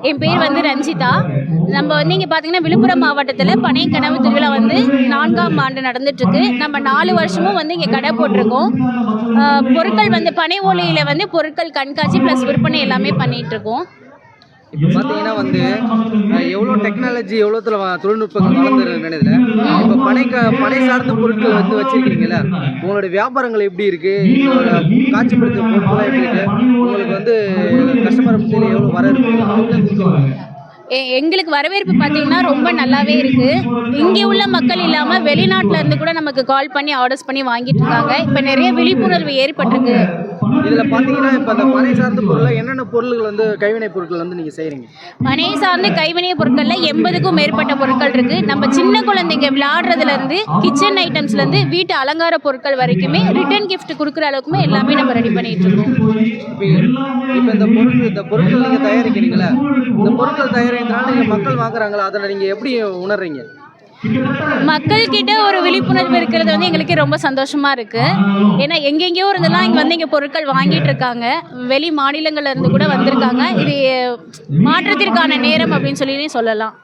என் பேர் வந்து ரஞ்சிதா. நம்ம வந்து இங்கே பார்த்தீங்கன்னா விழுப்புரம் மாவட்டத்தில் பனை கனவு திருவிழா வந்து 4ஆம் ஆண்டு நடந்துட்டுருக்கு. நம்ம 4 வருஷமும் வந்து இங்கே கடை போட்டிருக்கோம். பொருட்கள் வந்து பனை ஓலையில் வந்து பொருட்கள் கண்காட்சி ப்ளஸ் விற்பனை எல்லாமே பண்ணிகிட்ருக்கோம். இப்போ பார்த்தீங்கன்னா வந்து எவ்வளோ டெக்னாலஜி எவ்வளோ தொழில்நுட்பங்கள் வளர்ந்துருக்குன்னு இப்போ பனை சார்ந்த பொருட்கள் வந்து வச்சிருக்கீங்களா, உங்களோட வியாபாரங்கள் எப்படி இருக்குது, காட்சிப்படுத்த பொருட்கள்லாம் எப்படி இருக்குது, உங்களுக்கு வந்து கஸ்டமர் பற்றியில் எவ்வளோ வரவேற்பு? எங்களுக்கு வரவேற்பு பார்த்தீங்கன்னா ரொம்ப நல்லாவே இருக்குது. இங்கே உள்ள மக்கள் இல்லாமல் வெளிநாட்டில் இருந்து கூட நமக்கு கால் பண்ணி ஆர்டர்ஸ் பண்ணி வாங்கிட்டு இருக்காங்க. இப்போ நிறைய விழிப்புணர்வு ஏற்பட்டிருக்கு. இதில் பார்த்தீங்கன்னா இப்போ அந்த பனை சார்ந்த பொருள் என்னென்ன பொருட்கள் வந்து கைவினை பொருட்கள் வந்து நீங்கள் செய்கிறீங்க? பனை சார்ந்த கைவினை பொருட்களில் 80க்கும் மேற்பட்ட பொருட்கள் இருக்குது. நம்ம சின்ன குழந்தைங்க விளையாடுறதுலேருந்து கிச்சன் ஐட்டம்ஸ்லேருந்து வீட்டு அலங்கார பொருட்கள் வரைக்குமே ரிட்டர்ன் கிஃப்ட் கொடுக்குற அளவுக்குமே எல்லாமே நம்ம ரெடி பண்ணிட்டு இருக்கோம். இப்போ இந்த பொருட்கள் நீங்கள் தயாரிக்கிறீங்களா, இந்த பொருட்கள் தயாரிக்கிறதுனால நீங்கள் மக்கள் வாங்குறாங்களா, அதில் நீங்கள் எப்படி உணர்றீங்க? மக்கள் கிட்ட ஒரு விழிப்புணர்வு இருக்கிறது வந்து எங்களுக்கு ரொம்ப சந்தோஷமா இருக்கு. ஏன்னா எங்கெங்கேயோ இருந்தெல்லாம் இங்கே வந்து இங்கே பொருட்கள் வாங்கிட்டு இருக்காங்க. வெளி மாநிலங்கள்ல இருந்து கூட வந்திருக்காங்க. இது மாற்றத்திற்கான நேரம் அப்படின்னு சொல்லி சொல்லலாம்.